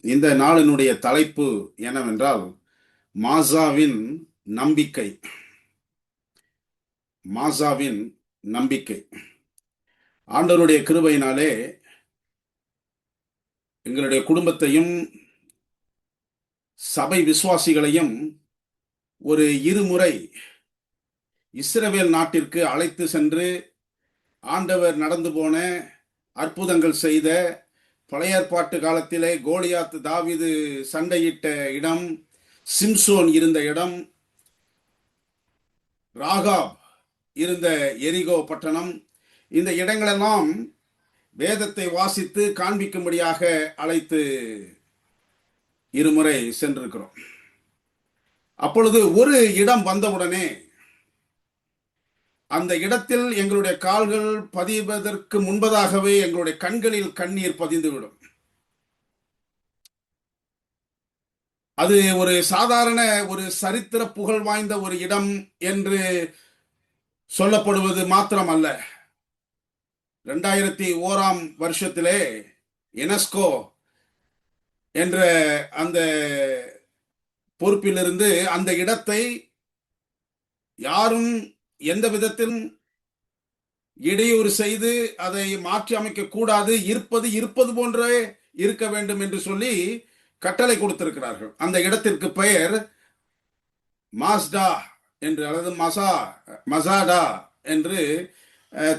இந்த நாளினுடைய தலைப்பு என்னவென்றால் மாசாவின் நம்பிக்கை. மாசாவின் நம்பிக்கை. ஆண்டவருடைய கிருபையினாலே எங்களுடைய குடும்பத்தையும் சபை விசுவாசிகளையும் ஒரு இருமுறை இஸ்ரவேல் நாட்டிற்கு அழைத்து சென்று ஆண்டவர் நடந்து போன அற்புதங்கள் செய்த பழைய ஏற்பாட்டு காலத்திலே கோலியாத் தாவீது சண்டையிட்ட இடம், சிம்சோன் இருந்த இடம், ராகாப் இருந்த எரிகோ பட்டணம், இந்த இடங்களெல்லாம் வேதத்தை வாசித்து காண்பிக்கும்படியாக அழைத்து இருமுறை சென்றிருக்கிறோம். அப்பொழுது ஒரு இடம் வந்தவுடனே அந்த இடத்தில் எங்களுடைய கால்கள் பதிவதற்கு முன்பதாகவே எங்களுடைய கண்களில் கண்ணீர் பதிந்துவிடும். அது ஒரு சாதாரண ஒரு சரித்திர புகழ் வாய்ந்த ஒரு இடம் என்று சொல்லப்படுவது மாத்திரம் அல்ல. 2001ஆம் வருஷத்திலே யுனெஸ்கோ என்ற அந்த பொறுப்பிலிருந்து அந்த இடத்தை யாரும் எந்த விதத்திலும் இடையூறு செய்து அதை மாற்றி அமைக்க கூடாது, இருப்பது போன்றே இருக்க வேண்டும் என்று சொல்லி கட்டளை கொடுத்திருக்கிறார்கள். அந்த இடத்திற்கு பெயர் மாஸ்டா என்று அல்லது மசாடா என்று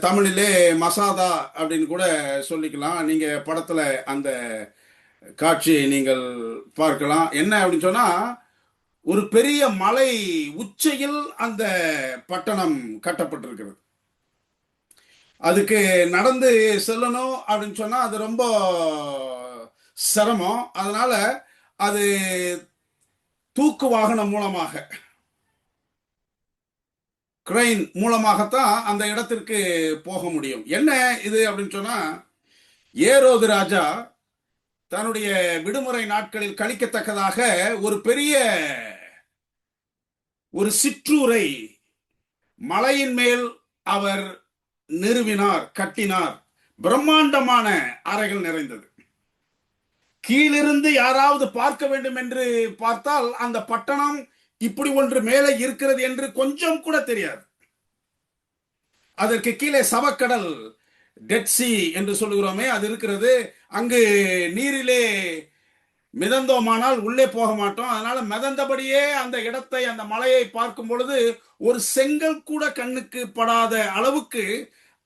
தமிழிலே மசாதா அப்படின்னு கூட சொல்லிக்கலாம். நீங்க படத்துல அந்த காட்சியை நீங்கள் பார்க்கலாம். என்ன அப்படின்னு சொன்னா, ஒரு பெரிய மலை உச்சியில் அந்த பட்டணம் கட்டப்பட்டிருக்கிறது. அதுக்கு நடந்து செல்லணும் அப்படின்னு சொன்னா அது ரொம்ப சிரமம். அதனால அது தூக்கு வாகனம் மூலமாக, கிரெயின் மூலமாகத்தான் அந்த இடத்திற்கு போக முடியும். என்ன இது அப்படின்னு சொன்னா, ஏரோது ராஜா தன்னுடைய விடுமுறை நாட்களில் கழிக்கத்தக்கதாக ஒரு பெரிய ஒரு சிற்றூரை மலையின் மேல் அவர் நிறுவினார், கட்டினார். பிரம்மாண்டமான அறைகள் நிறைந்தது. கீழிருந்து யாராவது பார்க்க வேண்டும் என்று பார்த்தால் அந்த பட்டணம் இப்படி ஒன்று மேலே இருக்கிறது என்று கொஞ்சம் கூட தெரியாது. அதற்கு கீழே சவக்கடல், டெட் சி என்று சொல்லுகிறோமே, அது இருக்கிறது. அங்கு நீரிலே மிதந்தோமானால் உள்ளே போக மாட்டோம். அதனால மிதந்தபடியே அந்த இடத்தை, அந்த மலையை பார்க்கும் பொழுது ஒரு செங்கல் கூட கண்ணுக்கு படாத அளவுக்கு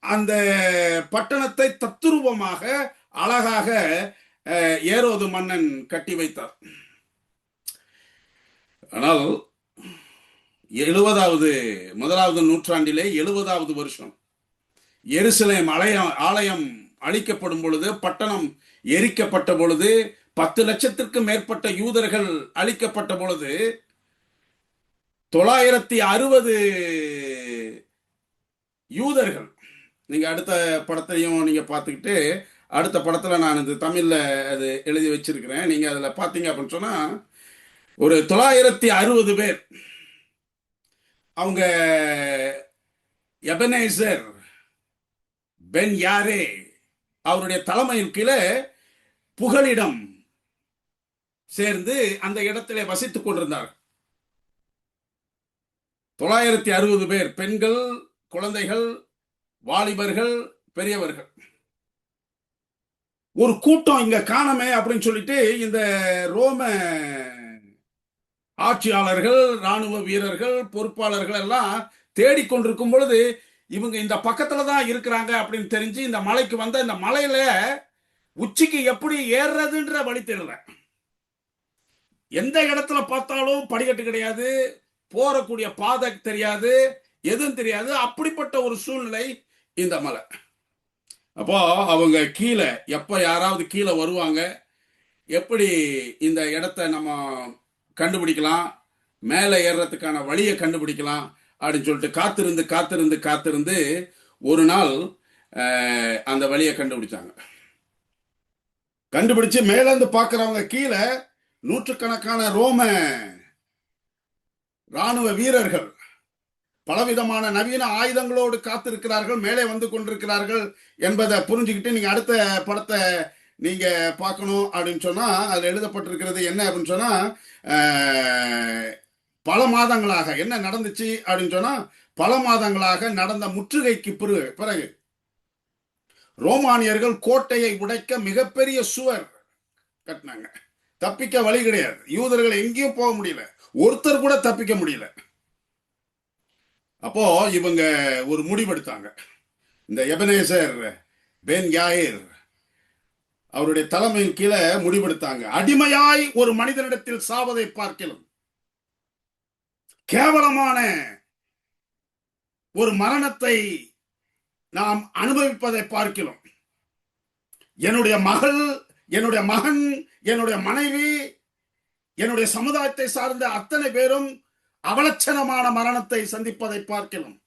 அந்த பட்டணத்தை தத்துரூபமாக அழகாக ஏரோது மன்னன் கட்டி வைத்தார். ஆனால் 1வது நூற்றாண்டிலே 70வது வருஷம் எருசலேம் ஆலயம் அழிக்கப்படும் பொழுது, பட்டணம் எரிக்கப்பட்ட பொழுது, 10 லட்சத்திற்கு மேற்பட்ட யூதர்கள் அழிக்கப்பட்ட பொழுது 960 யூதர்கள், நீங்க அடுத்த படத்தையும் நீங்க பார்த்துக்கிட்டு, அடுத்த படத்துல நான் இது தமிழ்ல அது எழுதி வச்சிருக்கிறேன், நீங்க அதுல பாத்தீங்க அப்படின்னு சொன்னா ஒரு 960 பேர் அவங்க எபனேசர் பென் யாரே அவருடைய தலைமையின் கீழே புகலிடம் சேர்ந்து அந்த இடத்திலே வசித்துக் கொண்டிருந்தார். 960 பேர், பெண்கள், குழந்தைகள், வாலிபர்கள், பெரியவர்கள். ஒரு கூட்டம் இங்க காணமே அப்படின்னு சொல்லிட்டு இந்த ரோம ஆட்சியாளர்கள், ராணுவ வீரர்கள், பொறுப்பாளர்கள் எல்லாம் தேடிக்கொண்டிருக்கும் பொழுது இவங்க இந்த பக்கத்துல தான் இருக்கிறாங்க அப்படின்னு தெரிஞ்சு இந்த மலைக்கு வந்த, இந்த மலையில உச்சிக்கு எப்படி ஏறுறதுன்ற வழி தெரியல. எந்த இடத்துல பார்த்தாலும் படிக்கட்டு கிடையாது, போறக்கூடிய பாதை தெரியாது, எதுவும் தெரியாது. அப்படிப்பட்ட ஒரு சூழ்நிலை இந்த மலை. அப்போ அவங்க கீழே எப்ப யாராவது கீழே வருவாங்க, எப்படி இந்த இடத்த நம்ம கண்டுபிடிக்கலாம், மேலே ஏறுறதுக்கான வழியை கண்டுபிடிக்கலாம் அப்படின்னு சொல்லிட்டு காத்திருந்து காத்திருந்து காத்திருந்து ஒரு நாள் அந்த வழியை கண்டுபிடிச்சாங்க. கண்டுபிடிச்சு மேலேருந்து பார்க்கிறவங்க கீழே நூற்றுக்கணக்கான ரோம ராணுவ வீரர்கள் பலவிதமான நவீன ஆயுதங்களோடு காத்திருக்கிறார்கள், மேலே வந்து கொண்டிருக்கிறார்கள் என்பதை புரிஞ்சுக்கிட்டு நீங்க அடுத்த படத்தை நீங்க பார்க்கணும் அப்படின்னு சொன்னா அதுல எழுதப்பட்டிருக்கிறது என்ன அப்படின்னு சொன்னா, பல மாதங்களாக என்ன நடந்துச்சு அப்படின்னு சொன்னா, பல மாதங்களாக நடந்த முற்றுகைக்கு பிறகு ரோமானியர்கள் கோட்டையை உடைக்க மிகப்பெரிய சுவர் கட்டினாங்க. தப்பிக்க வழி கிடையாது. யூதர்கள் எங்கேயும் போக முடியல, ஒருத்தர் கூட தப்பிக்க முடியல. அப்போ இவங்க ஒரு முடிவெடுத்தாங்க. இந்த எபனேசர் பென் யாயிர் அவருடைய தலைமையின் கீழே முடிவெடுத்தாங்க. அடிமையாய் ஒரு மனிதனிடத்தில் சாவதை பார்க்கலாம், கேவலமான ஒரு மரணத்தை நாம் அனுபவிப்பதை பார்க்கலாம். என்னுடைய மகள், என்னுடைய மகன், என்னுடைய மனைவி, என்னுடைய சமுதாயத்தை சார்ந்த அத்தனை பேரும் அவலட்சணமான மரணத்தை சந்திப்பதை பார்க்கலாம்.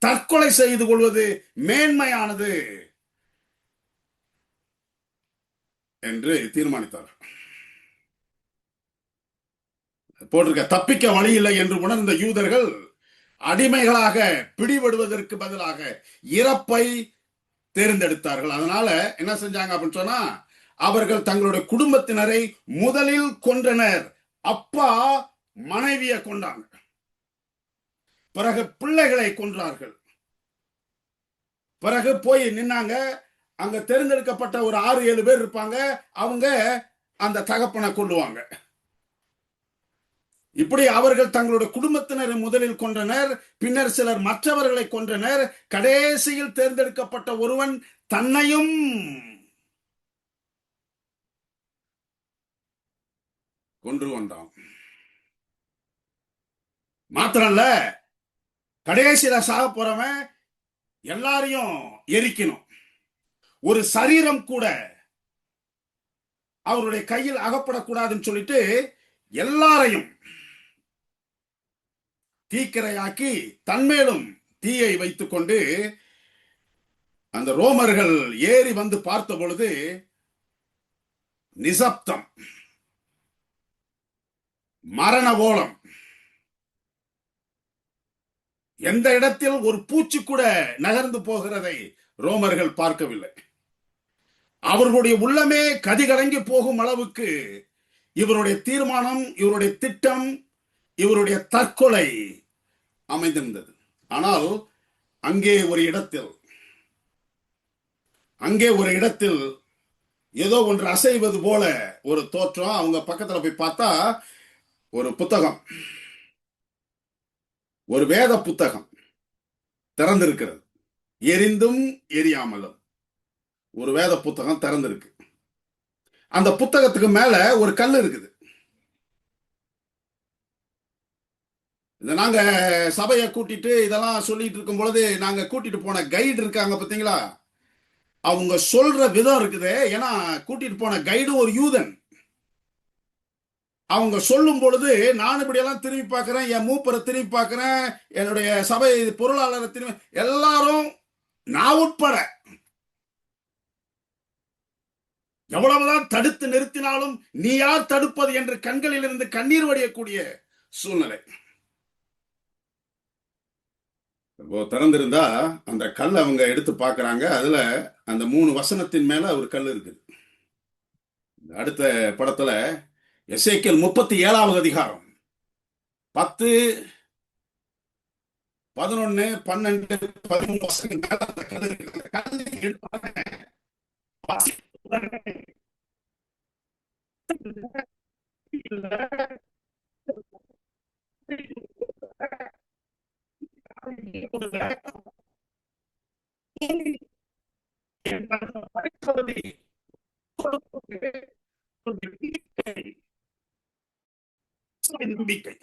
தற்கொலை செய்து கொள்வது மேன்மையானது என்று தீர்மானித்தார். போட்டிருக்க தப்பிக்க வழி இல்லை என்று உணர்ந்த யூதர்கள் அடிமைகளாக பிடிபடுவதற்கு பதிலாக இறப்பை தேர்ந்தெடுத்தார்கள். அதனால என்ன செஞ்சாங்க அப்படின்னு சொன்னா, அவர்கள் தங்களுடைய குடும்பத்தினரை முதலில் கொன்றனர். அப்பா மனைவியை கொண்டாங்க, பிறகு பிள்ளைகளை கொன்றார்கள், பிறகு போய் நின்னாங்க. அங்க தேர்ந்தெடுக்கப்பட்ட ஒரு 6-7 பேர் இருப்பாங்க, அவங்க அந்த தகப்பனை கொள்ளுவாங்க. இப்படி அவர்கள் தங்களுடைய குடும்பத்தினரை முதலில் கொன்றனர், பின்னர் சிலர் மற்றவர்களை கொன்றனர், கடைசியில் தேர்ந்தெடுக்கப்பட்ட ஒருவன் தன்னையும் கொன்று கொண்டான். மாத்திரல்ல, கடைசியில சாக போறவன் எல்லாரையும் எரிக்கணும். ஒரு சரீரம் கூட அவருடைய கையில் அகப்படக்கூடாதுன்னு சொல்லிட்டு எல்லாரையும் தீக்கிரையாக்கி தன்மேலும் தீயை வைத்துக் கொண்டு அந்த ரோமர்கள் ஏறி வந்து பார்த்த பொழுது நிசப்தம், மரண ஓலம். எந்த இடத்தில் ஒரு பூச்சி கூட நகர்ந்து போகிறதை ரோமர்கள் பார்க்கவில்லை. அவர்களுடைய உள்ளமே கதிகலங்கி போகும் அளவுக்கு இவருடைய தீர்மானம், இவருடைய திட்டம், இவருடைய தற்கொலை அமைந்திருந்தது. ஆனால் அங்கே ஒரு இடத்தில் ஏதோ ஒன்று அசைவது போல ஒரு தோற்றம். அவங்க பக்கத்துல போய் பார்த்தா ஒரு புத்தகம், ஒரு வேத புத்தகம் திறந்திருக்கிறது. எரிந்தும் எரியாமலும் ஒரு வேத புத்தகம் திறந்திருக்கு. அந்த புத்தகத்துக்கு மேல ஒரு கல் இருக்குது. நாங்க சபையை கூட்டிட்டு இதெல்லாம் சொல்லிட்டு இருக்கும் பொழுது நாங்க கூட்டிட்டு போன கைடு இருக்காங்க பாத்தீங்களா, அவங்க சொல்ற விதம் இருக்குது. ஏன்னா கூட்டிட்டு போன கைடு ஒரு யூதன். அவங்க சொல்லும் பொழுது நான் இப்படி எல்லாம் திரும்பி பார்க்கிறேன், என் மூப்பரை திரும்பி பார்க்கிறேன், என்னுடைய சபை பொருளாளரை திரும்பி, எல்லாரும் நான் உட்பட எவ்வளவுதான் தடுத்து நிறுத்தினாலும் நீ யார் தடுப்பது என்று கண்களில் இருந்து கண்ணீர் வடியக்கூடிய சூழ்நிலை. திறந்திருந்தா அந்த கல் அவங்க எடுத்து பார்க்கறாங்க. அதுல அந்த 3 வசனத்தின் மேல ஒரு கல் இருக்குது. அடுத்த படத்துல எசேக்கியேல் 37வது அதிகாரம் 10, 11, 12, 13 வசனங்கள் மேல அந்த கல் இருக்கு. அந்த கல் எடுப்பாங்க. நம்பிக்கை.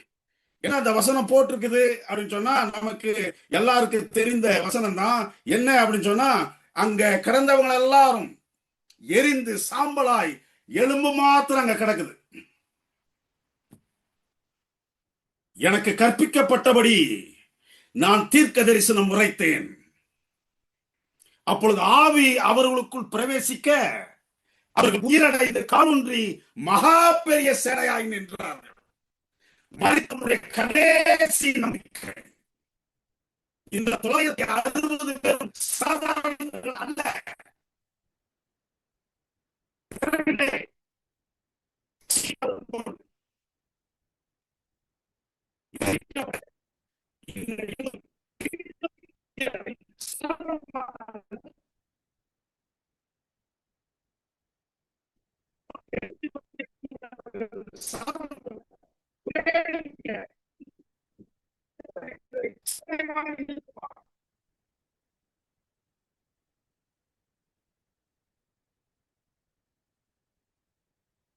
ஏன்னா அந்த வசனம் போட்டிருக்குது அப்படின்னு சொன்னா நமக்கு எல்லாருக்கும் தெரிந்த வசனம் தான். என்ன அப்படின்னு சொன்னா, அங்க கிடந்தவங்க எல்லாரும் எரிந்து சாம்பலாய் எலும்பு மாத்திரம் அங்க கிடக்குது. எனக்கு கற்பிக்கப்பட்டபடி நான் தீர்க்க தரிசனம் உரைத்தேன். அப்பொழுது ஆவி அவர்களுக்குள் பிரவேசிக்க அவர்கள் உயிரடைந்து காலூன்றி மகா பெரிய சேனையாய் நின்றார்கள். மனிதனுடைய கடைசி நம்பிக்கை. இந்த 960 பேரும் சாதாரண அல்ல.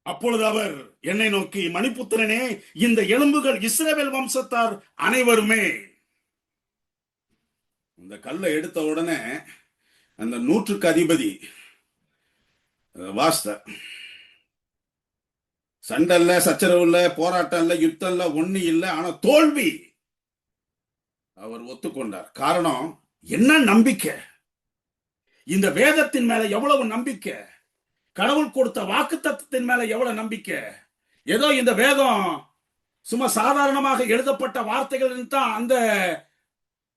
அப்பொழுது அவர் என்னை நோக்கி, மணிபுத்திரனே, இந்த எலும்புகள் இஸ்ரவேல் வம்சத்தார் அனைவருமே. இந்த கல்லை எடுத்த உடனே அந்த 100க்கு அதிபதி வாஸ்த சண்டை இல்ல, சச்சரவு இல்ல, போராட்டம் இல்ல, யுத்தம் இல்ல, ஒண்ணு இல்ல. ஆனா தோல்வி அவர் ஒத்துக்கொண்டார். காரணம் என்ன? நம்பிக்கை. இந்த வேதத்தின் மேல எவ்வளவு நம்பிக்கை, கடவுள் கொடுத்த வாக்கு தத்துவத்தின் மேல எவ்வளவு நம்பிக்கை. ஏதோ இந்த வேதம் சும்மா சாதாரணமாக எழுதப்பட்ட வார்த்தைகள் தான் அந்த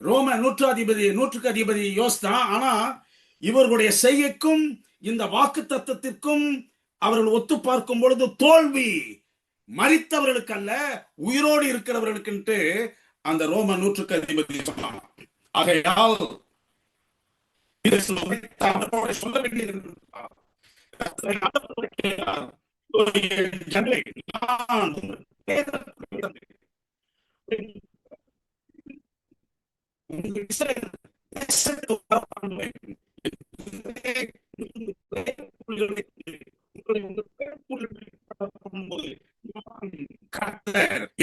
ரோம 100க்கு அதிபதி யோசித்தான். ஆனா இவர்களுடைய செய்கைக்கும் இந்த வாக்கு தத்துவத்திற்கும் அவர்கள் ஒத்து பார்க்கும் பொழுது தோல்வி மரித்தவர்களுக்கு அல்ல, உயிரோடு இருக்கிறவர்களுக்கு அந்த ரோம 100க்கு அதிபதி சொன்னான். ஆகையால் சொல்ல வேண்டியது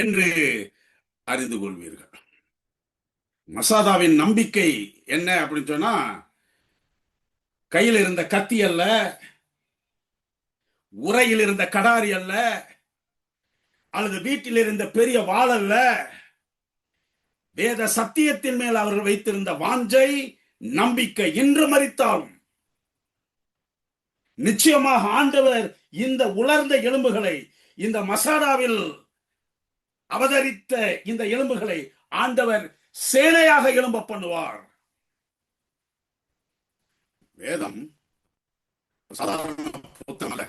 என்று அறிந்து கொள்வீர்கள். மசாதாவின் நம்பிக்கை என்ன அப்படின்னு சொன்னா, கையில் இருந்த கத்தி அல்ல, உரையில் இருந்த கடாரி அல்ல, அல்லது வீட்டில் இருந்த பெரிய வாள் அல்ல. வேத சத்தியத்தின் மேல் அவர்கள் வைத்திருந்த வாஞ்சை, நம்பிக்கை. இன்று மரித்தாலும் நிச்சயமாக ஆண்டவர் இந்த உலர்ந்த எலும்புகளை, இந்த மசாடாவில் அவதரித்த இந்த எலும்புகளை ஆண்டவர் சேனையாக எழும்ப பண்ணுவார். வேதம் சாதாரண புத்தகமல்ல.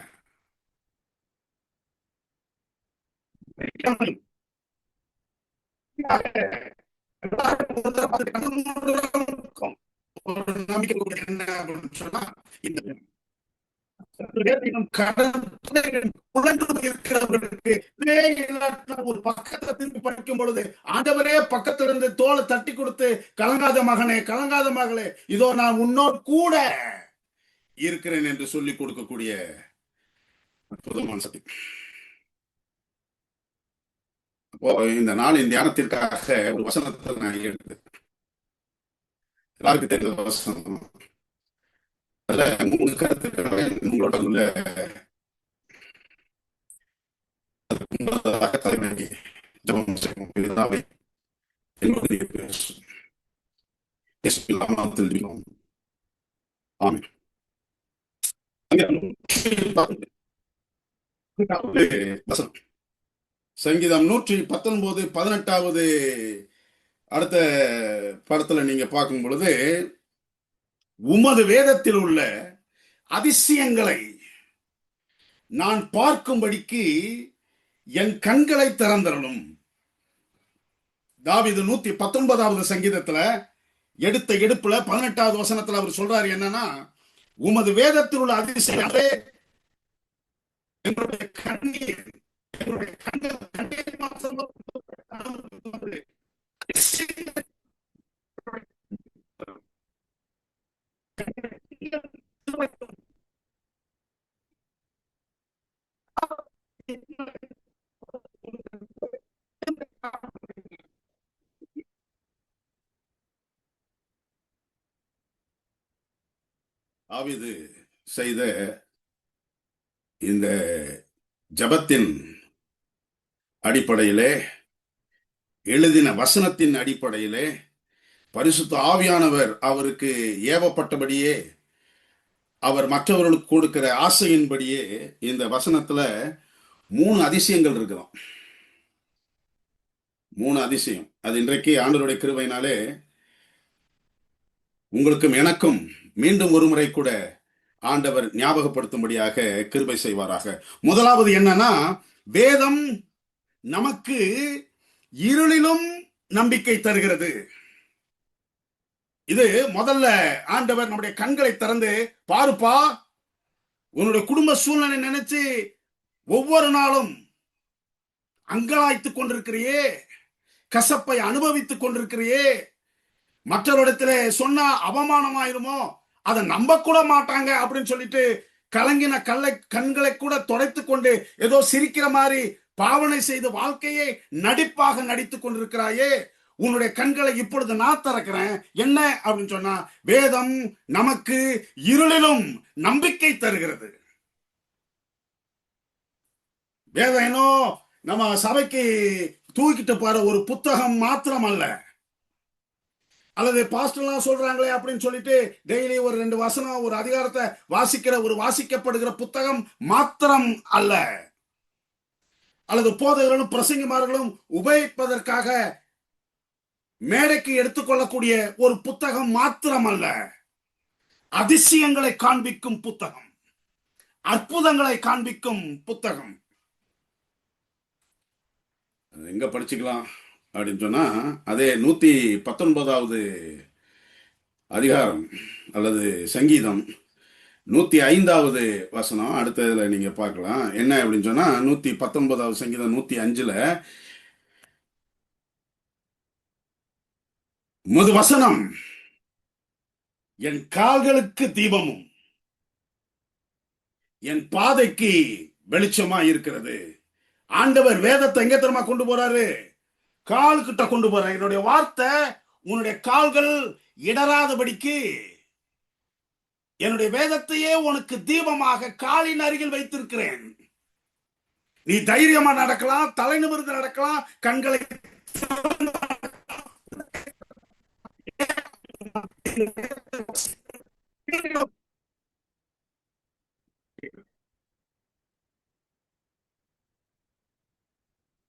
நம்பிக்கை என்ன அப்படின்னு சொன்னா, ஒரு பக்கத்தை திரும்பி படிக்கும் பொழுது ஆண்டவரே பக்கத்திலிருந்து தோலை தட்டி கொடுத்து, கலங்காத மகனே, கலங்காத மகளே, இதோ நான் உன்னோடு கூட இருக்கிறேன் என்று சொல்லிக் கொடுக்கக்கூடிய அற்புதமான சக்தி. அப்போ இந்த நாளின் தியானத்திற்காக ஒரு வசனத்தை நான் எடுத்து, எல்லாருக்கும் தெரிந்த வசனம். அதுல 3 கருத்துக்களை உங்களோட ஜபம் செய்வோம். இதுதான் என்னுடைய தெரியும். ஆமென். சங்கீதம் 119 18வது அடுத்த படத்துல நீங்க பார்க்கும் பொழுது, உமது வேதத்தில் உள்ள அதிசயங்களை நான் பார்க்கும்படிக்கு என் கண்களை திறந்தரணும். தாவீது 119வது சங்கீதத்துல எடுத்த எடுப்புல 18வது வசனத்துல அவர் சொல்றாரு என்னன்னா, உமது வேதத்தில் உள்ள அதிசயங்களே என்னுடைய கண்ணீர், என்னுடைய கண்கள் தாவீது செய்த இந்த ஜபத்தின் அடிப்படையிலே, எழுதின வசனத்தின் அடிப்படையிலே, பரிசுத்த ஆவியானவர் அவருக்கு ஏவப்பட்டபடியே, அவர் மற்றவர்களுக்கு கொடுக்கிற ஆசையின்படியே இந்த வசனத்துல 3 அதிசயங்கள் இருக்கிறோம். 3 அதிசயம். அது இன்றைக்கு ஆண்டவருடைய கிருபையினாலே உங்களுக்கும் எனக்கும் மீண்டும் ஒரு முறை கூட ஆண்டவர் ஞாபகப்படுத்தும்படியாக கிருபை செய்வாராக. முதலாவது என்னன்னா, வேதம் நமக்கு இருளிலும் நம்பிக்கை தருகிறது. இது முதல்ல ஆண்டவர் நம்முடைய கண்களை திறந்து, பாருப்பா, உன்னுடைய குடும்ப சூழ்நிலை நினைச்சு ஒவ்வொரு நாளும் அங்கலாய்த்துக் கொண்டிருக்கிறியே, கசப்பை அனுபவித்துக் கொண்டிருக்கிறியே, மற்றவரிடத்துல சொன்னா அவமானமாயிருமோ, அதை நம்ப கூட மாட்டாங்க அப்படின்னு சொல்லிட்டு கலங்கின கண்களை கூட துடைத்துக் கொண்டு ஏதோ சிரிக்கிற மாதிரி பாவனை செய்து வாழ்க்கையை நடிப்பாக நடித்துக் கொண்டிருக்கிறாயே, உன்னுடைய கண்களை இப்பொழுது நான் திறக்கிறேன். என்ன அப்படின்னு சொன்னா, வேதம் நமக்கு இருளிலும் நம்பிக்கை தருகிறது. வேதம் என்ன நம்ம சபைக்கு தூக்கிட்டு போற ஒரு புத்தகம் மாத்திரம் அல்ல, அல்லது பாஸ்டர்லாம் சொல்றாங்களே அப்படின்னு சொல்லிட்டு டெய்லி ஒரு 2 வசனம் ஒரு அதிகாரத்தை வாசிக்கிற ஒரு வாசிக்கப்படுகிற புத்தகம் மாத்திரம் அல்ல, அல்லது போதகர்களும் பிரசங்கிமார்களும் உபயோகிப்பதற்காக மேடைக்கு எடுத்துக்கொள்ளக்கூடிய ஒரு புத்தகம் மாத்திரம் அல்ல, அதிசயங்களை காண்பிக்கும் புத்தகம், அற்புதங்களை காண்பிக்கும் புத்தகம். எங்க படிச்சுக்கலாம் அப்படின்னு சொன்னா, அதே 119வது அதிகாரம் அல்லது சங்கீதம் 105வது வசனம் அடுத்ததுல நீங்க பார்க்கலாம். என்ன அப்படின்னு சொன்னா, 119வது சங்கீதம் 105ல முது வசனம், என் கால்களுக்கு தீபமும் என் பாதைக்கு வெளிச்சமா இருக்கிறது. ஆண்டவர் வேதத்தை எங்க தெரியுமா கொண்டு போறாரு? கால் கிட்ட கொண்டு போறாரு. என்னுடைய வார்த்தை உன்னுடைய கால்கள் இடராதபடிக்கு என்னுடைய வேதத்தையே உனக்கு தீபமாக காலின் அருகில் வைத்திருக்கிறேன். நீ தைரியமா நடக்கலாம், தலை நிமிர்ந்து நடக்கலாம், கண்களை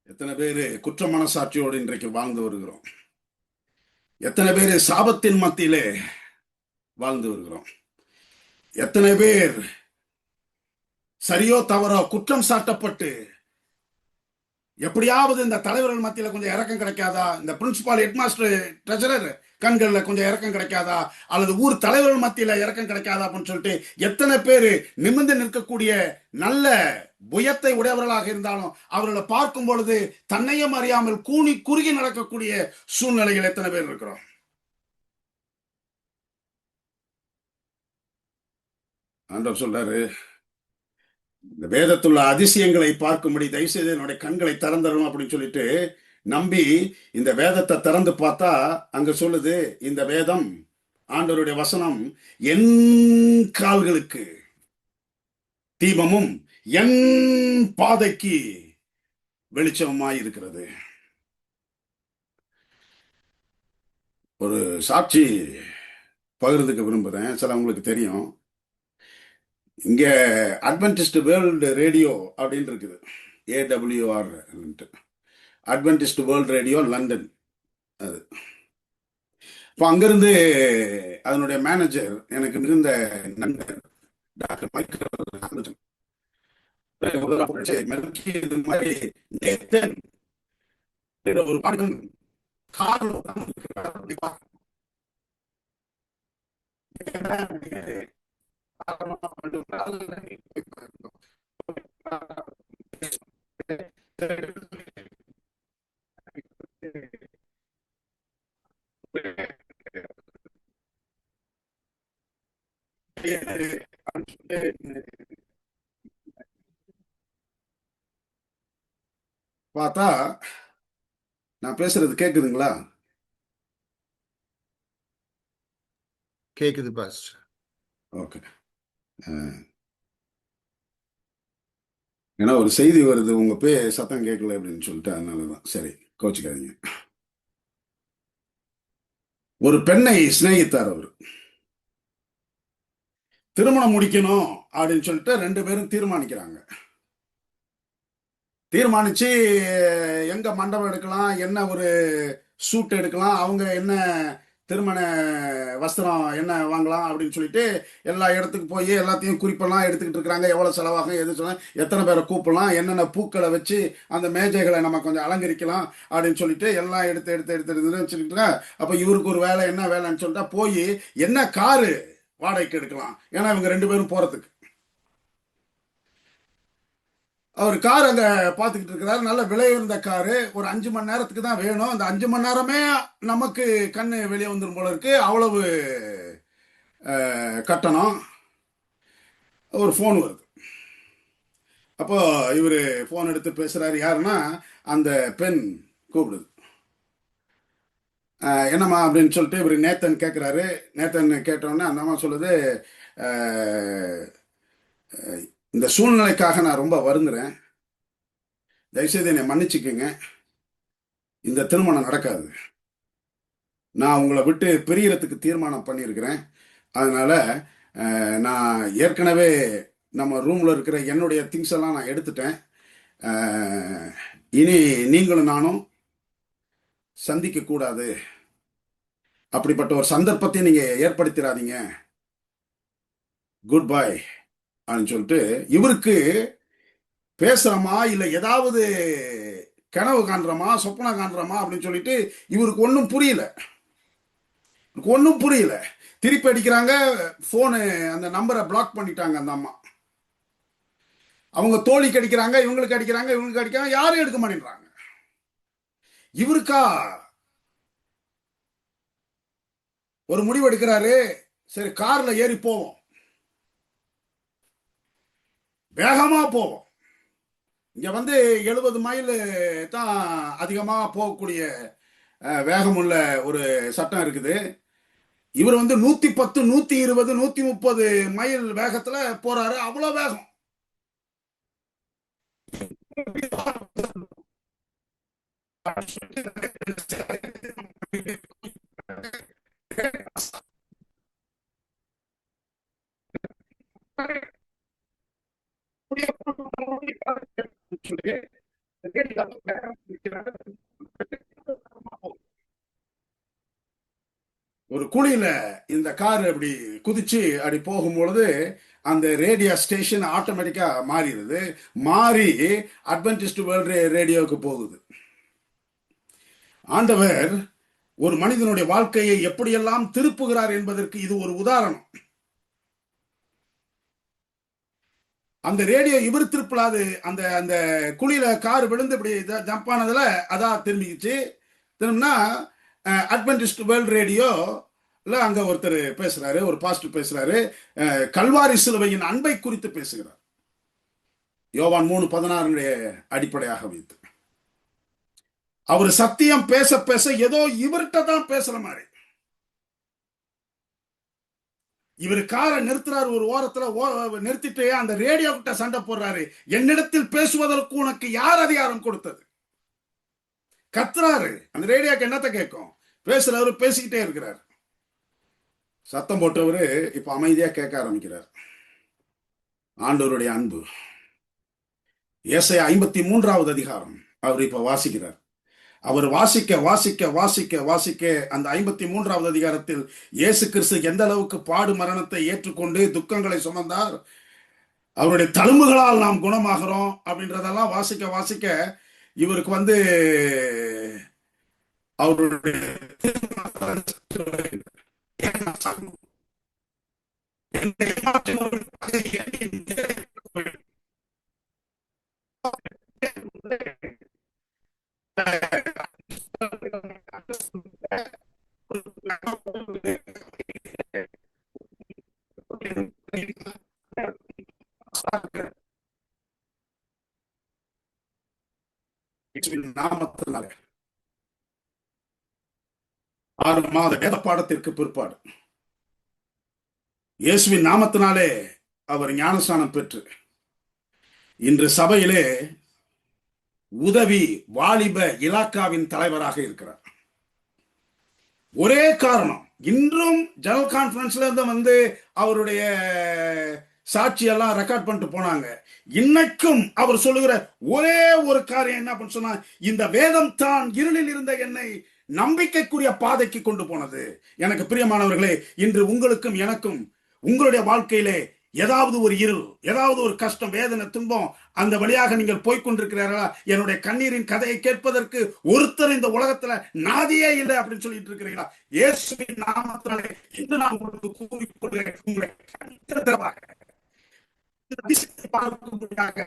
எத்தனை பேரு குற்ற மனசாட்சியோடு இன்றைக்கு வாழ்ந்து வருகிறோம்? எத்தனை பேரு சாபத்தின் மத்தியிலே வாழ்ந்து வருகிறோம்? எத்தனை பேர் சரியோ தவறோ குற்றம் சாட்டப்பட்டு, எப்படியாவது இந்த தலைவர்கள் மத்தியில கொஞ்சம் இறக்கம் கிடைக்காதா, இந்த பிரின்சிபால், ஹெட்மாஸ்டர், ட்ரெஜரர் கண்கள்ல கொஞ்சம் இறக்கம் கிடைக்காதா, அல்லது ஊர் தலைவர்கள் மத்தியில இறக்கம் கிடைக்காதா அப்படின்னு சொல்லிட்டு எத்தனை பேரு நிமிர்ந்து நிற்கக்கூடிய நல்ல புயத்தை உடையவர்களாக இருந்தாலும் அவர்களை பார்க்கும் பொழுது தன்னையும் அறியாமல் கூனி குறுகி நடக்கக்கூடிய சூழ்நிலைகள் எத்தனை பேர் இருக்கிறோம்? ஆண்டவர் சொல்றாரு, இந்த வேதத்துள்ள அதிசயங்களை பார்க்கும்படி தயவுசெய்து என்னுடைய கண்களை திறந்துடும் அப்படின்னு சொல்லிட்டு நம்பி இந்த வேதத்தை திறந்து பார்த்தா அங்க சொல்லுது, இந்த வேதம், ஆண்டவருடைய வசனம் என் கால்களுக்கு தீபமும் என் பாதைக்கு வெளிச்சமாய் இருக்கிறது. ஒரு சாட்சி பகிர்ந்துக்க விரும்புறேன். சில உங்களுக்கு தெரியும், இங்க அட்வென்டிஸ்ட் வேர்ல்டு ரேடியோ அப்படின்னு இருக்குது, AWR, Adventist world radio London. அது இப்போ அங்கிருந்து அதனுடைய மேனேஜர் எனக்கு மிகுந்த நண்பர் டாக்டர் மைக்கேல் இது மாதிரி நேத்தன் ஒரு பாடம் கார்ல பார்த்தா நான் பேசுறது கேக்குதுங்களா? கேக்குது பாஸ்ட். ஓகே. ஏன்னா ஒரு செய்தி வருது, உங்க சத்தம் கேட்கல அப்படின்னு சொல்லிட்டு, அதனாலதான். சரி, கோச்சிக்காதீங்க. ஒரு பெண்ணை சிநேகித்தார் அவர். திருமணம் முடிக்கணும் அப்படின்னு சொல்லிட்டு 2 பேரும் தீர்மானிக்கிறாங்க. தீர்மானிச்சு எங்க மண்டபம் எடுக்கலாம், என்ன ஒரு சூட் எடுக்கலாம், அவங்க என்ன திருமண வஸ்திரம் என்ன வாங்கலாம் அப்படின்னு சொல்லிட்டு எல்லா இடத்துக்கு போய் எல்லாத்தையும் குறிப்பெல்லாம் எடுத்துக்கிட்டு இருக்கிறாங்க. எவ்வளோ செலவாகும், எது சொல்ல, எத்தனை பேரை கூப்பிடலாம், என்னென்ன பூக்களை வச்சு அந்த மேஜைகளை நம்ம கொஞ்சம் அலங்கரிக்கலாம் அப்படின்னு சொல்லிட்டு எல்லாம் எடுத்து எடுத்து எடுத்து எடுத்து வச்சுக்கிட்டு, அப்போ இவருக்கு ஒரு வேலை, என்ன வேலைன்னு சொல்லிட்டா போய் என்ன காரு வாடகைக்கு எடுக்கலாம், ஏன்னா இவங்க 2 பேரும் போகிறதுக்கு. அவர் கார் அங்கே பார்த்துக்கிட்டு இருக்கிறாரு. நல்ல விலை உயர்ந்த காரு, ஒரு 5 மணி நேரத்துக்கு தான் வேணும். அந்த 5 மணி நேரமே நமக்கு கண்ணு வெளியே வந்துடும் போல இருக்கு, அவ்வளவு கட்டணம். ஒரு ஃபோன் வருது. அப்போ இவர் ஃபோன் எடுத்து பேசுகிறாரு. யாருன்னா அந்த பெண் கூப்பிடுது. என்னம்மா அப்படின்னு சொல்லிட்டு இவர் நேத்தன் கேட்குறாரு. நேத்தன் கேட்டோன்னே அந்த அம்மா சொல்லுது, இந்த சூழ்நிலைக்காக நான் ரொம்ப வருந்துறேன், தயவுசெய்து என்னை மன்னிச்சுக்குங்க, இந்த திருமணம் நடக்காது, நான் உங்களை விட்டு பிரியறதுக்கு தீர்மானம் பண்ணியிருக்கிறேன். அதனால நான் ஏற்கனவே நம்ம ரூமில் இருக்கிற என்னுடைய திங்ஸ் எல்லாம் நான் எடுத்துட்டேன். இனி நீங்களும் நானும் சந்திக்க கூடாது, அப்படிப்பட்ட ஒரு சந்தர்ப்பத்தை நீங்க ஏற்படுத்திடாதீங்க, குட் பை அப்படின்னு சொல்லிட்டு இவருக்கு பேசுறோமா இல்லை ஏதாவது கனவு காண்றோமா சொப்பனம் காண்றோமா அப்படின்னு சொல்லிட்டு இவருக்கு ஒன்றும் புரியல. திருப்பி அடிக்கிறாங்க, ஃபோனு அந்த நம்பரை பிளாக் பண்ணிட்டாங்க அந்த அம்மா. அவங்க தோழிக்கு அடிக்கிறாங்க, இவங்களுக்கு அடிக்கிறாங்க, யாரும் எடுக்க மாட்டேங்கிறாங்க. இவருக்கா ஒரு முடிவு எடுக்கிறாரு, சரி கார்ல ஏறி போவோம், வேகமா போவோம். இங்க 70 மைல் தான் அதிகமாக போகக்கூடிய வேகமுள்ள ஒரு சட்டம் இருக்குது. இவர் 110, 120, 130 மைல் வேகத்துல போறாரு. அவ்வளவு வேகம். ஒரு குழியில இந்த கார் அப்படி குதிச்சு அப்படி போகும்பொழுது அந்த ரேடியோ ஸ்டேஷன் ஆட்டோமேட்டிக்கா மாறிடுது. மாறி அட்வென்டிஸ்ட் வேர்ல்ட் ரேடியோவுக்கு போகுது. ஆண்டவர் ஒரு மனிதனுடைய வாழ்க்கையை எப்படியெல்லாம் திருப்புகிறார் என்பதற்கு இது ஒரு உதாரணம். அந்த ரேடியோ இவர் திருப்பலாது, அந்த அந்த குழியில கார் விழுந்து இப்படி ஜம்ப் ஆனதுல அதான் திரும்பிக்கிச்சு. திரும்பினா அட்வென்டிஸ்ட் வேர்ல்ட் ரேடியோல அங்க ஒருத்தர் பேசுறாரு, ஒரு பாஸ்டர் பேசுறாரு, கல்வாரி சிலுவையின் அன்பை குறித்து பேசுகிறார். யோவான் 3:16 அடிப்படையாக வைத்து அவர் சத்தியம் பேச பேச ஏதோ இவர்கிட்ட தான் பேசுற மாதிரி. இவர் காரை நிறுத்துறாரு, ஒரு ஓரத்துல நிறுத்திட்டு அந்த ரேடியோ கிட்ட சண்டை போடுறாரு. என்னிடத்தில் பேசுவதற்கு உனக்கு யார் அதிகாரம் கொடுத்தது? கத்துறாரு. அந்த ரேடியோக்கு என்னத்தை கேட்கும்? பேசுறவரு பேசிக்கிட்டே இருக்கிறார். சத்தம் போட்டவரு இப்ப அமைதியா கேட்க ஆரம்பிக்கிறார். ஆண்டவருடைய அன்பு. ஏசாயா 53வது அதிகாரம் அவர் இப்ப வாசிக்கிறார். அவர் வாசிக்க வாசிக்க வாசிக்க வாசிக்க அந்த 53வது அதிகாரத்தில் இயேசு கிறிஸ்து எந்த அளவுக்கு பாடு மரணத்தை ஏற்றுக்கொண்டு துக்கங்களை சுமந்தார், அவருடைய தழும்புகளால் நாம் குணமாகிறோம் அப்படின்றதெல்லாம் வாசிக்க வாசிக்க இவருக்கு அவருடைய நாமத்தினால 6 மாத வேத பாடத்திற்கு பிற்பாடு இயேசுவின் நாமத்தினாலே அவர் ஞானஸ்நானம் பெற்று இன்று சபையிலே உதவி வாலிப இலாக்காவின் தலைவராக இருக்கிறார். ஒரே காரணம், இன்றும் ஜெனரல் கான்ஃபரன்ஸ்ல இருந்து அவருடைய சாட்சியெல்லாம் ரெக்கார்ட் பண்ணிட்டு போனாங்க. இன்னைக்கும் அவர் சொல்லுகிற ஒரே ஒரு காரியம் என்ன பண்ண சொன்னா, இந்த வேதம் தான் இருளில் இருந்த என்னை நம்பிக்கைக்குரிய பாதைக்கு கொண்டு போனது. எனக்கு பிரியமானவர்களே, இன்று உங்களுக்கும் எனக்கும் உங்களுடைய வாழ்க்கையிலே ஏதாவது ஒரு இருள், ஏதாவது ஒரு கஷ்டம், வேதனை, துன்பம், அந்த வழியாக நீங்கள் போய்கொண்டிருக்கிறார்களா? என்னுடைய கண்ணீரின் கதையை கேட்பதற்கு ஒருத்தர் இந்த உலகத்துல நாதியே இல்லை அப்படின்னு சொல்லிட்டு இருக்கிறீங்களா? இயேசுவின் நாமத்தினாலே இன்று நான் உங்களுக்கு கூறிக்கொள்கிறேன், உங்களை பார்க்கும்படியாக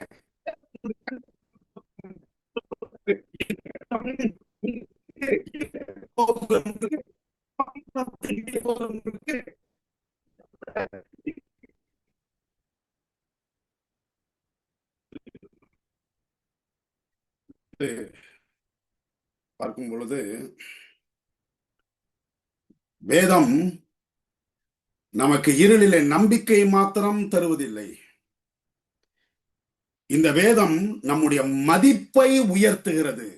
பார்க்கும் பொழுது வேதம் நமக்கு இருளிலே நம்பிக்கை மாத்திரம் தருவதில்லை. இந்த வேதம் நம்முடைய மதிப்பை உயர்த்துகிறது.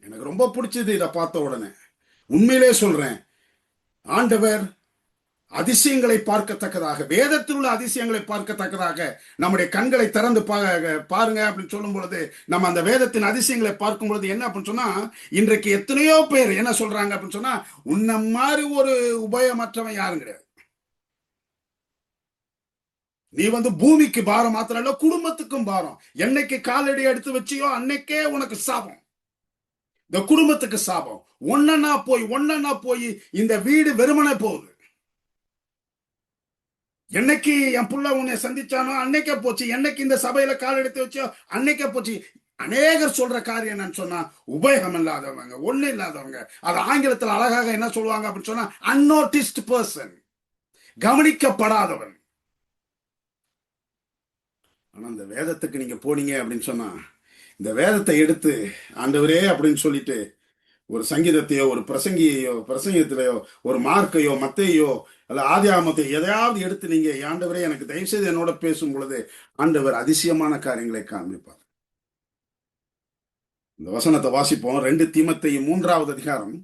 எனக்கு ரொம்ப பிடிச்சது இதை பார்த்த உடனே. உண்மையிலே சொல்றேன், ஆண்டவர் அதிசயங்களை பார்க்கத்தக்கதாக, வேதத்தில் உள்ள அதிசயங்களை பார்க்கத்தக்கதாக நம்முடைய கண்களை திறந்து பாருங்க அப்படின்னு சொல்லும் பொழுது, நம்ம அந்த வேதத்தின் அதிசயங்களை பார்க்கும் பொழுது என்ன அப்படின்னு சொன்னா, இன்றைக்கு எத்தனையோ பேர் என்ன சொல்றாங்க அப்படின்னு சொன்னா, உன்ன மாதிரி ஒரு உபயமற்றவன் யாரும் கிடையாது. நீ பூமிக்கு பாரம் மாத்திரம் இல்ல, குடும்பத்துக்கும் பாரம். என்னைக்கு காலடி எடுத்து வச்சியோ அன்னைக்கே உனக்கு சாபம், இந்த குடும்பத்துக்கு சாபம். ஒன்னா போய் இந்த வீடு வெறுமனே போகுது. என்னைக்கு என் புள்ள உன்னை சந்திச்சானோ அன்னைக்கே போச்சு, என்னைக்கு இந்த சபையில கால் எடுத்து வச்சோ அன்னைக்கே போச்சு. அநேகர் சொல்ற காரியம் என்னன்னு சொன்னா, உபயோகம் இல்லாதவங்க, ஒண்ணு இல்லாதவங்க. அது ஆங்கிலத்தில் அழகாக என்ன சொல்லுவாங்க அப்படின்னு சொன்னா, அன்னோட்டிஸ்ட் பர்சன், கவனிக்கப்படாதவன். ஆனா இந்த வேதத்துக்கு நீங்க போனீங்க அப்படின்னு சொன்னா, இந்த வேதத்தை எடுத்து ஆண்டவரே அப்படின்னு சொல்லிட்டு ஒரு சங்கீதத்தையோ, ஒரு பிரசங்கத்திலேயோ, ஒரு மார்க்கையோ, மத்தையோ அல்ல ஆதியாகமத்தையோ எதையாவது எடுத்து நீங்க, ஆண்டவரே எனக்கு தயவு செய்து என்னோட பேசும் பொழுது ஆண்டவர் அதிசயமான காரியங்களை காண்பிப்பார். இந்த வசனத்தை வாசிப்போம். 2 தீமோத்தேயு 3வது அதிகாரம்,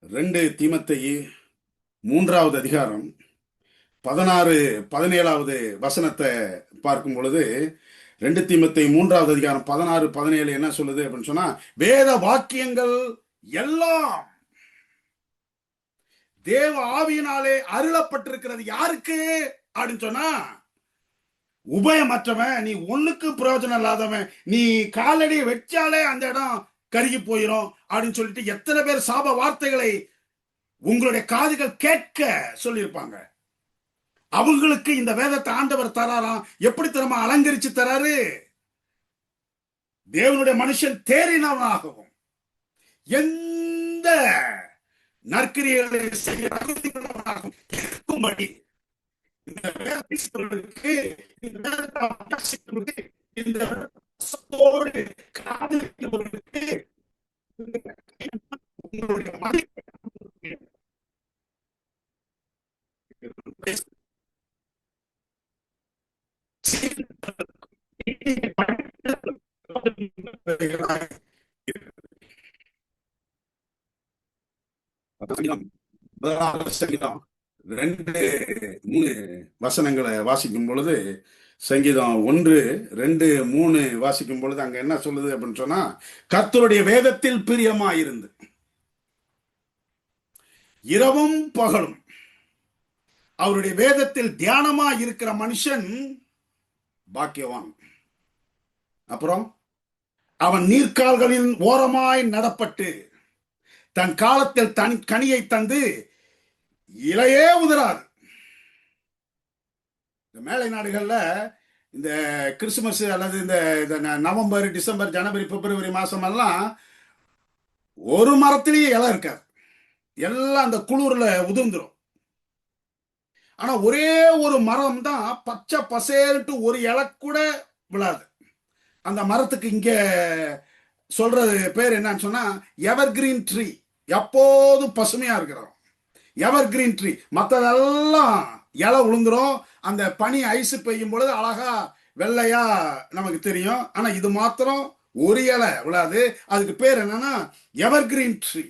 2 தீமோத்தேயு 3வது அதிகாரம் 16, 17வது வசனத்தை பார்க்கும் பொழுது, 2 தீமோத்தேயு 3வது அதிகாரம் 16, 17 என்ன சொல்லுது அப்படின்னு சொன்னா, வேத வாக்கியங்கள் எல்லாம் தேவ ஆவியினாலே அருளப்பட்டிருக்கிறது. யாருக்கு அப்படின்னு சொன்னா, உபயமற்றவன், நீ ஒண்ணுக்கு பிரயோஜனம் இல்லாதவன், நீ காலடி வச்சாலே அந்த இடம் கருகி போயிடும் அப்படின்னு சொல்லிட்டு எத்தனை பேர் சாப வார்த்தைகளை உங்களுடைய காதுகள் கேட்க சொல்லியிருப்பாங்க. அவங்களுக்கு இந்த வேதத்தை ஆண்டவர் தராராம். எப்படி திரும்ப அலங்கரிச்சு தராரு? தேவனுடைய மனுஷன் தேறினவனாகவும் எந்த நற்கிரியர்களை செய்யறவனாகவும் இருக்கும்படி இந்த வேதத்திற்கு, இந்த காதலிக்கிறவர்களுக்கு உங்களுடைய சங்கீதம் 2-3 வசனங்களை வாசிக்கும் பொழுது, சங்கீதம் 1, 2, 3 வாசிக்கும் பொழுது அங்க என்ன சொல்லுது அப்படின்னு சொன்னா, கர்த்தருடைய வேதத்தில் பிரியமாயிருந்து இரவும் பகலும் அவருடைய வேதத்தில் தியானமா இருக்கிற மனுஷன் பாக்கியவான். அப்புறம் அவன் நீர்க்கால்களின் ஓரமாய் நடப்பட்டு தன் காலத்தில் தன் கனியை தந்து இலையே உதராது. இந்த மேலை நாடுகள்ல இந்த கிறிஸ்துமஸ் அல்லது இந்த நவம்பர், டிசம்பர், ஜனவரி, பிப்ரவரி மாசம் எல்லாம் ஒரு மரத்திலேயே இலை இருக்காது, எல்லாம் அந்த குளிர்ல உதிர்ந்துடும். ஆனா ஒரே ஒரு மரம் தான் பச்சை பசேல்ட்டு ஒரு இலை கூட விழாது. அந்த மரத்துக்கு இங்க சொல்றது பேர் என்னன்னு சொன்னா எவர் கிரீன் ட்ரீ, எப்போதும் பசுமையா இருக்கிறோம். எவர் கிரீன் ட்ரீ. மற்றதெல்லாம் இலை விழுந்துரும். அந்த பனி ஐஸ் பெய்யும் பொழுது அழகா வெள்ளையா நமக்கு தெரியும். ஆனா இது மாத்திரம் ஒரு இலை விழாது. அதுக்கு பேர் என்னன்னா எவர் கிரீன் ட்ரீ.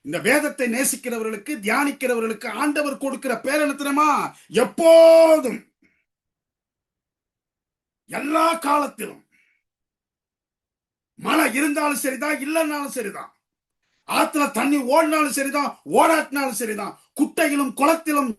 இந்த வேதத்தை நேசிக்கிறவர்களுக்கு, தியானிக்கிறவர்களுக்கு ஆண்டவர் கொடுக்கிற பேரனத்தினமா எப்போதும், எல்லா காலத்திலும், மழை இருந்தாலும் சரிதான், இல்லைன்னாலும் சரிதான், ஆத்துல தண்ணி ஓடினாலும் சரிதான், ஓடாட்டினாலும் சரிதான், குட்டையிலும் குளத்திலும்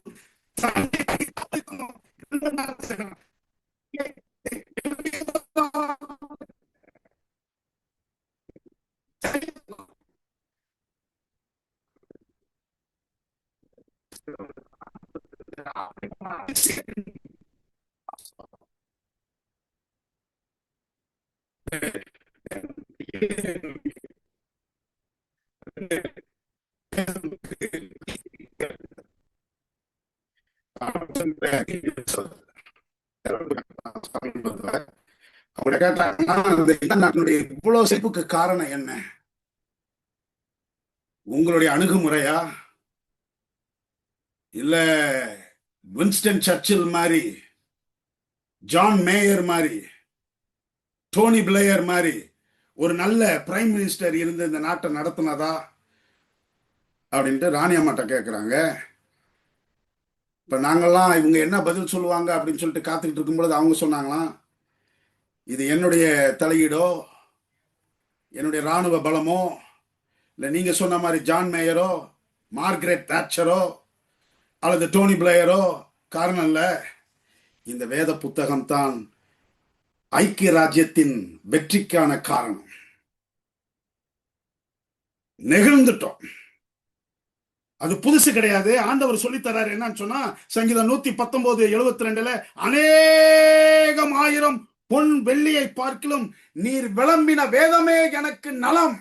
அவங்க கேட்டாங்கன்னா இவ்வளவு செப்புக்கு காரணம் என்ன? உங்களுடைய அணுகுமுறையா, இல்ல வின்ஸ்டன் சர்ச்சில் மாதிரி, ஜான் மேயர் மாதிரி, டோனி பிளேயர் மாதிரி ஒரு நல்ல பிரைம் மினிஸ்டர் இருந்து இந்த நாட்டை நடத்தினதா அப்படின்ட்டு ராணி அம்மாட்ட கேட்குறாங்க. இப்போ நாங்கள்லாம் இவங்க என்ன பதில் சொல்லுவாங்க அப்படின்னு சொல்லிட்டு காத்துக்கிட்டு இருக்கும்பொழுது அவங்க சொன்னாங்களாம், இது என்னுடைய தலையீடோ, என்னுடைய இராணுவ பலமோ, இல்லை நீங்கள் சொன்ன மாதிரி ஜான் மேயரோ, மார்கரெட் தாட்சரோ அல்லது டோனி பிளேயரோ காரணம் இல்லை, இந்த வேத புத்தகம் தான் ஐக்கிய ராஜ்யத்தின் வெற்றிக்கான காரணம். நெகிழ்ந்துட்டோம். அது புதுசு கிடையாது. ஆண்டவர் சொல்லி தர்றாரு. என்னன்னு சொன்னா, சங்கீதம் 119:72 அநேகம் ஆயிரம் பொன் வெள்ளியை பார்க்கிலும் நீர் விளம்பின வேதமே எனக்கு நலம்.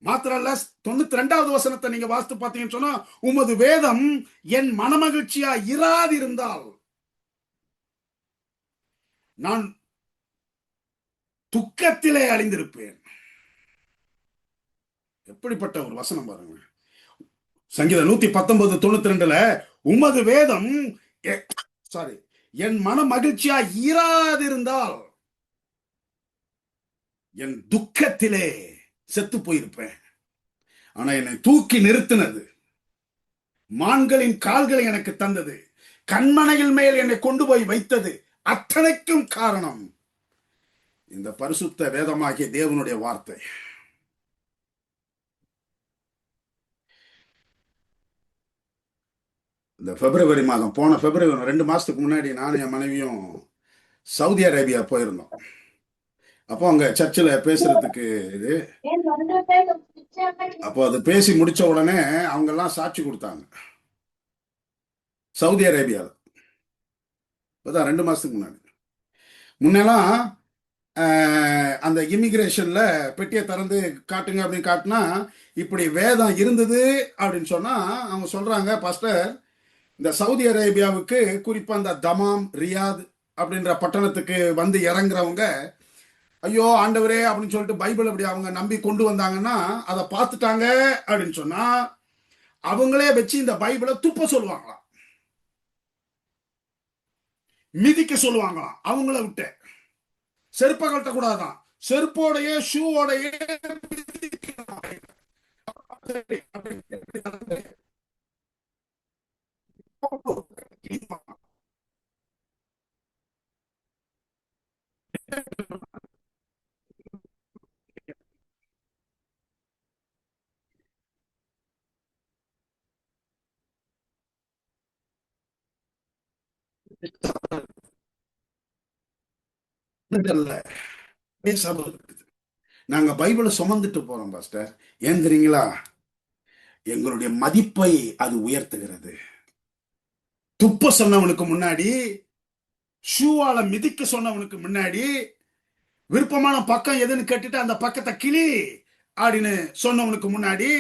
மாத்திரல்ல, 92வது வசனத்தை நீங்க வாசித்து பார்த்தீங்கன்னு சொன்னா, உமது வேதம் என் மனமகிழ்ச்சியா இராதிருந்தால் நான் துக்கத்திலே அழிந்திருப்பேன். எப்படிப்பட்ட ஒரு வசனம் பாருங்க. சங்கீதம் 119:92 உமது வேதம் என் மன மகிழ்ச்சியா இராதிருந்தால் என் துக்கத்திலே செத்து போயிருப்பேன். ஆனா என்னை தூக்கி நிறுத்தினது, மான்களின் கால்களை எனக்கு தந்தது, கண்மனையில் மேல் என்னை கொண்டு போய் வைத்தது, அத்தனைக்கும் காரணம் இந்த பரிசுத்த வேதமாகிய தேவனுடைய வார்த்தை. இந்த பிப்ரவரி மாதம், போன பிப்ரவரி 2 மாசத்துக்கு முன்னாடி நானும் என் மனைவியும் சவுதி அரேபியா போயிருந்தோம். அப்போ அங்க சர்ச்சில் பேசுறதுக்கு இது, அப்போ அது பேசி முடிச்ச உடனே அவங்க எல்லாம் சாட்சி கொடுத்தாங்க. சவுதி அரேபியாவில் இப்போதான் 2 மாசத்துக்கு முன்னெல்லாம் அந்த இமிகிரேஷன்ல பெட்டியை திறந்து காட்டுங்க அப்படின்னு காட்டினா, இப்படி வேதம் இருந்தது அப்படின்னு சொன்னா அவங்க சொல்றாங்க, பாஸ்டர், இந்த சவுதி அரேபியாவுக்கு குறிப்பா இந்த தமாம், ரியாத் அப்படின்ற பட்டணத்துக்கு வந்து இறங்குறவங்க, ஐயோ ஆண்டவரே அப்படின்னு சொல்லிட்டு பைபிள் அப்படி அவங்க நம்பி கொண்டு வந்தாங்கன்னா அதை பார்த்துட்டாங்க அப்படின்னு சொன்னா அவங்களே வச்சு இந்த பைபிளை துப்ப சொல்லுவாங்களாம், மிதிக்க சொல்லுவாங்களாம். அவங்கள விட்டு செருப்பை கட்ட கூடாதான், செருப்போடைய ஷூவோடைய நாங்க பைபிளை சுமந்துட்டு போறோம் பாஸ்டர். ஏன் தெரியுங்களா? எங்களுடைய மதிப்பை அது உயர்த்துகிறது. துப்ப சொன்னவனுக்கு முன்னாடி, ஷூவால மிதிக்க சொன்னவனுக்கு முன்னாடி, விருப்பமான பக்கம் எதுன்னு கேட்டுட்டு அந்த பக்கத்தை கிளி அப்படின்னு சொன்னவனுக்கு முன்னாடி,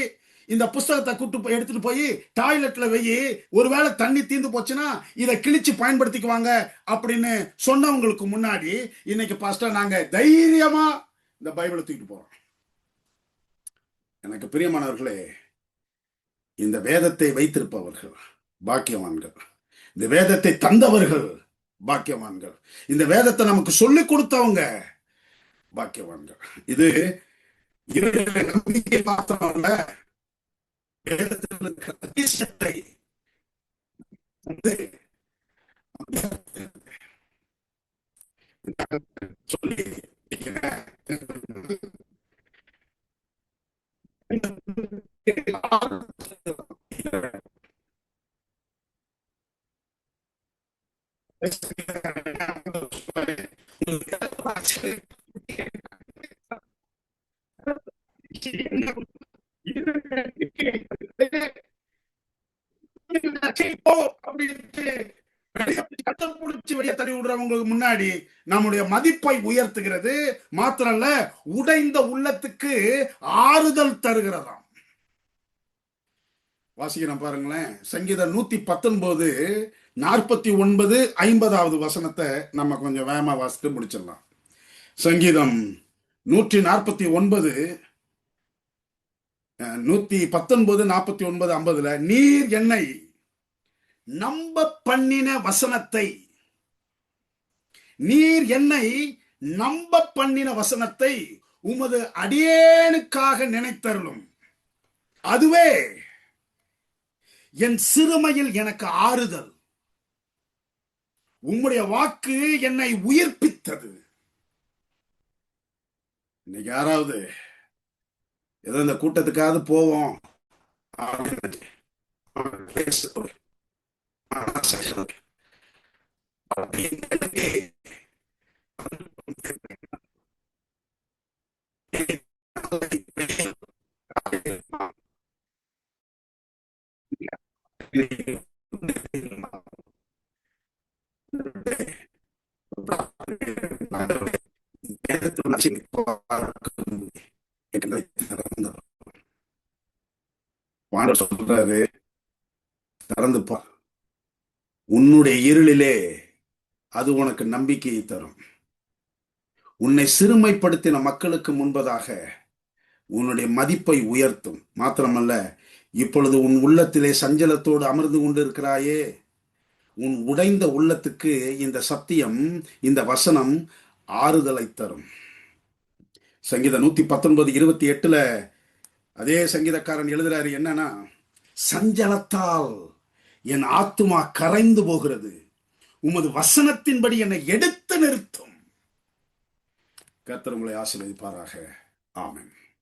இந்த புஸ்தகத்தை கூட்டு எடுத்துட்டு போய் டாய்லெட்ல வெயி, ஒருவேளை தண்ணி தீர்ந்து போச்சுன்னா இதை கிழிச்சு பயன்படுத்திக்குவாங்க அப்படின்னு சொன்னவங்களுக்கு முன்னாடி, இன்னைக்கு பாஸ்டர் நாங்க தைரியமா இந்த பைபிளை தூக்கிட்டு போறோம். எனக்கு பிரியமானவர்களே, இந்த வேதத்தை வைத்திருப்பவர்கள் பாக்கியவான்கள், இந்த வேதத்தை தந்தவர்கள் பாக்கியவான்கள், இந்த வேதத்தை நமக்கு சொல்லிக் கொடுத்தவங்க பாக்கியவான்கள். இது இவருடைய நம்பிக்கை மாத்திரமல்ல, வேதத்தில் இருக்கிற அதிசயத்தை வந்து சொல்லி வெளியே தள்ளி விடுறவங்களுக்கு முன்னாடி நம்முடைய மதிப்பை உயர்த்துகிறது மாத்திரல்ல, உடைந்த உள்ளத்துக்கு ஆறுதல் தருகிறதாம். வாசிக்கிறேன் பாருங்களேன். சங்கீதம் 119:49-50 வசனத்தை நம்ம கொஞ்சம் வேகமா வாசித்து முடிச்சிடலாம். சங்கீதம் 149 119:49-50, நீர் என்னை நம்ப பண்ணின வசனத்தை, நீர் என்னை நம்ப பண்ணின வசனத்தை உமது அடியேனுக்காக நினைத்தருளும். அதுவே என் சிறுமையில் எனக்கு ஆறுதல். உம்முடைய வாக்கு என்னை உயிர்ப்பித்தது. இன்னைக்கு யாராவது ஏதோ இந்த கூட்டத்துக்காவது போவோம் சொல்றாரு, திறந்து பார், உன்னுடைய இருளிலே அது உனக்கு நம்பிக்கையை தரும். உன்னை சிறுமைப்படுத்தின மக்களுக்கு முன்பதாக உன்னுடைய மதிப்பை உயர்த்தும். மாத்திரமல்ல, இப்பொழுது உன் உள்ளத்திலே சஞ்சலத்தோடு அமர்ந்து கொண்டிருக்கிறாயே, உன் உடைந்த உள்ளத்துக்கு இந்த சத்தியம், இந்த வசனம் ஆறுதலை தரும். சங்கீதம் 119:28 அதே சங்கீதக்காரன் எழுதுறாரு என்னன்னா, சஞ்சலத்தால் என் ஆத்துமா கரைந்து போகிறது, உமது வசனத்தின்படி என்னை எடுத்து நிறுத்தும். கர்த்தர் உங்களை ஆசீர்வதிப்பாராக. ஆமென்.